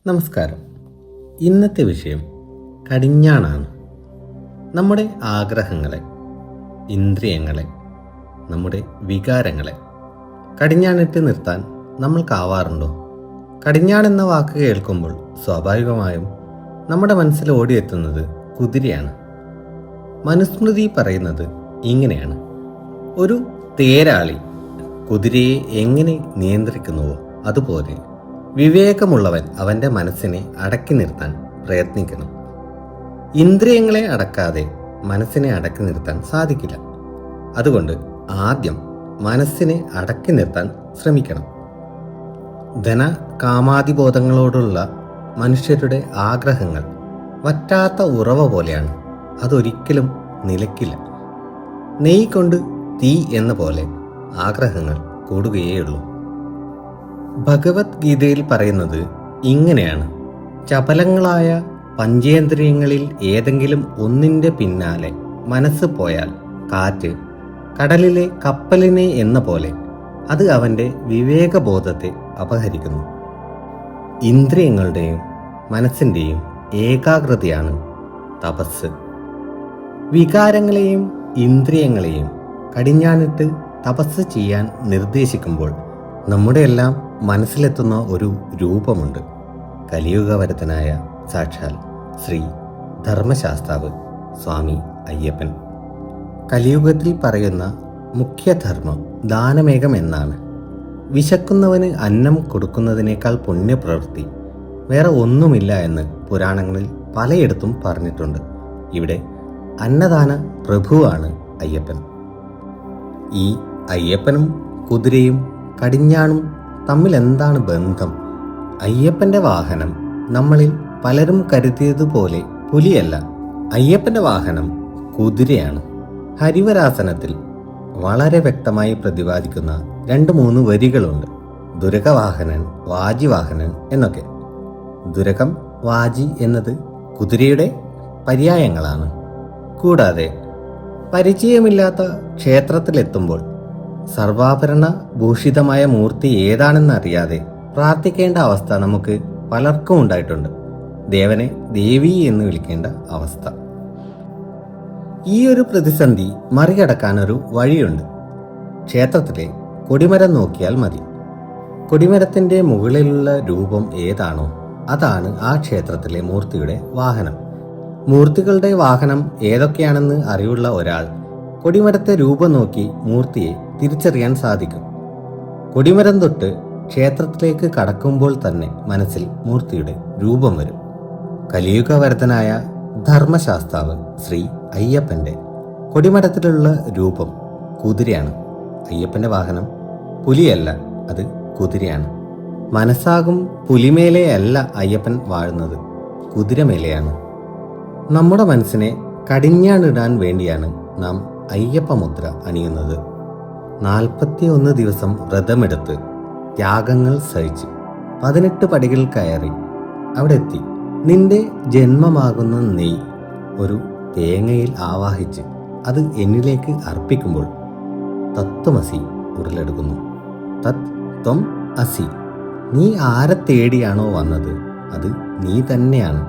നമസ്കാരം. ഇന്നത്തെ വിഷയം കടിഞ്ഞാണാണ്. നമ്മുടെ ആഗ്രഹങ്ങളെ, ഇന്ദ്രിയങ്ങളെ, നമ്മുടെ വികാരങ്ങളെ കടിഞ്ഞാണിട്ട് നിർത്താൻ നമ്മൾക്കാവാറുണ്ടോ? കടിഞ്ഞാണെന്ന വാക്ക് കേൾക്കുമ്പോൾ സ്വാഭാവികമായും നമ്മുടെ മനസ്സിൽ ഓടിയെത്തുന്നത് കുതിരയാണ്. മനുസ്മൃതി പറയുന്നത് ഇങ്ങനെയാണ്: ഒരു തേരാളി കുതിരയെ എങ്ങനെ നിയന്ത്രിക്കുന്നുവോ അതുപോലെ വിവേകമുള്ളവൻ അവൻ്റെ മനസ്സിനെ അടക്കി നിർത്താൻ പ്രയത്നിക്കണം. ഇന്ദ്രിയങ്ങളെ അടക്കാതെ മനസ്സിനെ അടക്കി നിർത്താൻ സാധിക്കില്ല. അതുകൊണ്ട് ആദ്യം മനസ്സിനെ അടക്കി നിർത്താൻ ശ്രമിക്കണം. ധന കാമാദിബോധങ്ങളോടുള്ള മനുഷ്യരുടെ ആഗ്രഹങ്ങൾ വറ്റാത്ത ഉറവ പോലെയാണ്. അതൊരിക്കലും നിലയ്ക്കില്ല. നെയ്യ് കൊണ്ട് തീ എന്ന പോലെ ആഗ്രഹങ്ങൾ കൂടുകയേയുള്ളൂ. ഭഗവത്ഗീതയിൽ പറയുന്നത് ഇങ്ങനെയാണ്: ചപലങ്ങളായ പഞ്ചേന്ദ്രിയങ്ങളിൽ ഏതെങ്കിലും ഒന്നിൻ്റെ പിന്നാലെ മനസ്സ് പോയാൽ കാറ്റ് കടലിലെ കപ്പലിനെ എന്ന പോലെ അത് അവൻ്റെ വിവേകബോധത്തെ അപഹരിക്കുന്നു. ഇന്ദ്രിയങ്ങളുടെയും മനസ്സിൻ്റെയും ഏകാഗ്രതയാണ് തപസ്. വികാരങ്ങളെയും ഇന്ദ്രിയങ്ങളെയും കടിഞ്ഞാണിട്ട് തപസ് ചെയ്യാൻ നിർദ്ദേശിക്കുമ്പോൾ നമ്മുടെ എല്ലാം മനസ്സിലെത്തുന്ന ഒരു രൂപമുണ്ട്. കലിയുഗവരതനായ സാക്ഷാൽ ശ്രീ ധർമ്മശാസ്താവ് സ്വാമി അയ്യപ്പൻ. കലിയുഗത്തിൽ പറയുന്ന മുഖ്യധർമ്മം ദാനമേകം എന്നാണ്. വിശക്കുന്നവന് അന്നം കൊടുക്കുന്നതിനേക്കാൾ പുണ്യപ്രവൃത്തി വേറെ ഒന്നുമില്ല എന്ന് പുരാണങ്ങളിൽ പലയിടത്തും പറഞ്ഞിട്ടുണ്ട്. ഇവിടെ അന്നദാന പ്രഭുവാണ് അയ്യപ്പൻ. ഈ അയ്യപ്പനും കുതിരയും കടിഞ്ഞാണും തമ്മിൽ എന്താണ് ബന്ധം? അയ്യപ്പന്റെ വാഹനം നമ്മളിൽ പലരും കരുതിയതുപോലെ പുലിയല്ല. അയ്യപ്പന്റെ വാഹനം കുതിരയാണ്. ഹരിവരാസനത്തിൽ വളരെ വ്യക്തമായി പ്രതിപാദിക്കുന്ന 2-3 വരികളുണ്ട്: ദുരകവാഹനൻ, വാജിവാഹനൻ എന്നൊക്കെ. ദുരകം, വാജി എന്നത് കുതിരയുടെ പര്യായങ്ങളാണ്. കൂടാതെ പരിചയമില്ലാത്ത ക്ഷേത്രത്തിലെത്തുമ്പോൾ സർവാഭരണ ഭൂഷിതമായ മൂർത്തി ഏതാണെന്നറിയാതെ പ്രാർത്ഥിക്കേണ്ട അവസ്ഥ നമുക്ക് പലർക്കും ഉണ്ടായിട്ടുണ്ട്. ദേവനെ ദേവി എന്ന് വിളിക്കേണ്ട അവസ്ഥ. ഈ ഒരു പ്രതിസന്ധി മറികടക്കാൻ ഒരു വഴിയുണ്ട്. ക്ഷേത്രത്തിലെ കൊടിമരം നോക്കിയാൽ മതി. കൊടിമരത്തിൻ്റെ മുകളിലുള്ള രൂപം ഏതാണോ അതാണ് ആ ക്ഷേത്രത്തിലെ മൂർത്തിയുടെ വാഹനം. മൂർത്തികളുടെ വാഹനം ഏതൊക്കെയാണെന്ന് അറിവുള്ള ഒരാൾ കൊടിമരത്തെ രൂപം നോക്കി മൂർത്തിയെ തിരിച്ചറിയാൻ സാധിക്കും. കൊടിമരം തൊട്ട് ക്ഷേത്രത്തിലേക്ക് കടക്കുമ്പോൾ തന്നെ മനസ്സിൽ മൂർത്തിയുടെ രൂപം വരും. കലിയുഗവരതനായ ധർമ്മശാസ്താവ് ശ്രീ അയ്യപ്പന്റെ കൊടിമരത്തിലുള്ള രൂപം കുതിരയാണ്. അയ്യപ്പന്റെ വാഹനം പുലിയല്ല, അത് കുതിരയാണ്. മനസ്സാകും പുലിമേലെയല്ല അയ്യപ്പൻ വാഴുന്നത്, കുതിരമേലെയാണ്. നമ്മുടെ മനസ്സിനെ കടിഞ്ഞാണിടാൻ വേണ്ടിയാണ് നാം അയ്യപ്പമുദ്ര അണിയുന്നത്. 41 ദിവസം വ്രതമെടുത്ത് ത്യാഗങ്ങൾ സഹിച്ച് 18 പടികൾ കയറി അവിടെ എത്തി നിന്റെ ജന്മമാകുന്ന നെയ്യ് ഒരു തേങ്ങയിൽ ആവാഹിച്ച് അത് എന്നിലേക്ക് അർപ്പിക്കുമ്പോൾ തത്വമസി ഉടലെടുക്കുന്നു. തത് ത്വം അസി. നീ ആരെ തേടിയാണോ വന്നത് അത് നീ തന്നെയാണ്.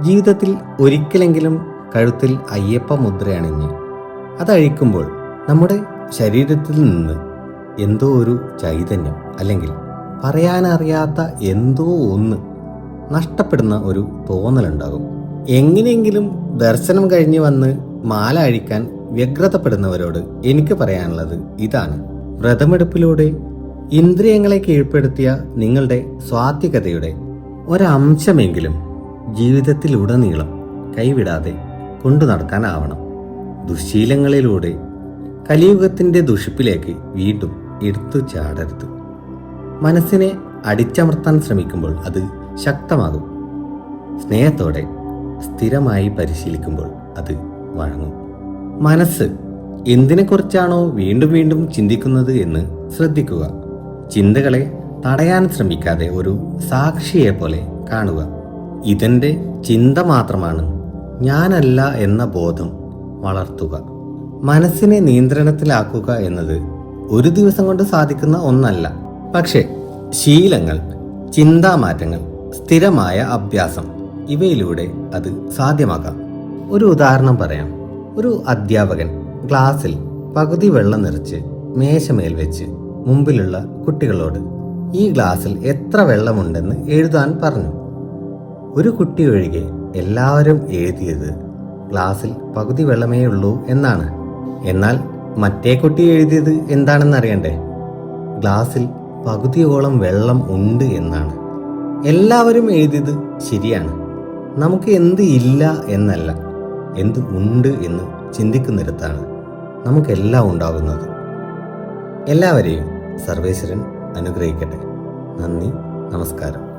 ജീവിതത്തിൽ ഒരിക്കലെങ്കിലും കഴുത്തിൽ അയ്യപ്പ മുദ്ര അണിഞ്ഞ് അതഴിക്കുമ്പോൾ നമ്മുടെ ശരീരത്തിൽ നിന്ന് എന്തോ ഒരു ചൈതന്യം, അല്ലെങ്കിൽ പറയാനറിയാത്ത എന്തോ ഒന്ന് നഷ്ടപ്പെടുന്ന ഒരു തോന്നലുണ്ടാകും. എങ്ങനെയെങ്കിലും ദർശനം കഴിഞ്ഞ് വന്ന് മാല അഴിക്കാൻ വ്യഗ്രതപ്പെടുന്നവരോട് എനിക്ക് പറയാനുള്ളത് ഇതാണ്: വ്രതമെടുപ്പിലൂടെ ഇന്ദ്രിയങ്ങളെ കീഴ്പ്പെടുത്തിയ നിങ്ങളുടെ സ്വാത്വികതയുടെ ഒരംശമെങ്കിലും ജീവിതത്തിലുടനീളം കൈവിടാതെ കൊണ്ടു നടക്കാനാവണം. ദുശ്ശീലങ്ങളിലൂടെ കലിയുഗത്തിൻ്റെ ദുഷിപ്പിലേക്ക് വീണ്ടും എടുത്തു ചാടരുത്. മനസ്സിനെ അടിച്ചമർത്താൻ ശ്രമിക്കുമ്പോൾ അത് ശക്തമാകും. സ്നേഹത്തോടെ സ്ഥിരമായി പരിശീലിക്കുമ്പോൾ അത് വഴങ്ങും. മനസ്സ് എന്തിനെക്കുറിച്ചാണോ വീണ്ടും വീണ്ടും ചിന്തിക്കുന്നത് എന്ന് ശ്രദ്ധിക്കുക. ചിന്തകളെ തടയാൻ ശ്രമിക്കാതെ ഒരു സാക്ഷിയെ പോലെ കാണുക. ഇതെൻ്റെ ചിന്ത മാത്രമാണ്, ഞാനല്ല എന്ന ബോധം വളർത്തുക. മനസ്സിനെ നിയന്ത്രണത്തിലാക്കുക എന്നത് ഒരു ദിവസം കൊണ്ട് സാധിക്കുന്ന ഒന്നല്ല. പക്ഷേ ശീലങ്ങൾ, ചിന്താമാറ്റങ്ങൾ സ്ഥിരമായ അഭ്യാസം ഇവയിലൂടെ അത് സാധ്യമാക്കാം. ഒരു ഉദാഹരണം പറയാം. ഒരു അധ്യാപകൻ ക്ലാസ്സിൽ പകുതി വെള്ളം നിറച്ച് മേശമേൽ വെച്ച് മുമ്പിലുള്ള കുട്ടികളോട് ഈ ഗ്ലാസ്സിൽ എത്ര വെള്ളമുണ്ടെന്ന് എഴുതാൻ പറഞ്ഞു. ഒരു കുട്ടി ഒഴികെ എല്ലാവരും എഴുതിയത് ഗ്ലാസ്സിൽ പകുതി വെള്ളമേ ഉള്ളൂ എന്നാണ്. എന്നാൽ മറ്റേ കുട്ടി എഴുതിയത് എന്താണെന്ന് അറിയണ്ടേ? ഗ്ലാസ്സിൽ പകുതിയോളം വെള്ളം ഉണ്ട് എന്നാണ്. എല്ലാവരും എഴുതിയത് ശരിയാണ്. നമുക്ക് എന്ത് ഇല്ല എന്നല്ല, എന്ത് ഉണ്ട് എന്ന് ചിന്തിക്കുന്നിടത്താണ് നമുക്കെല്ലാം ഉണ്ടാകുന്നത്. എല്ലാവരെയും സർവേശ്വരൻ അനുഗ്രഹിക്കട്ടെ. നന്ദി, നമസ്കാരം.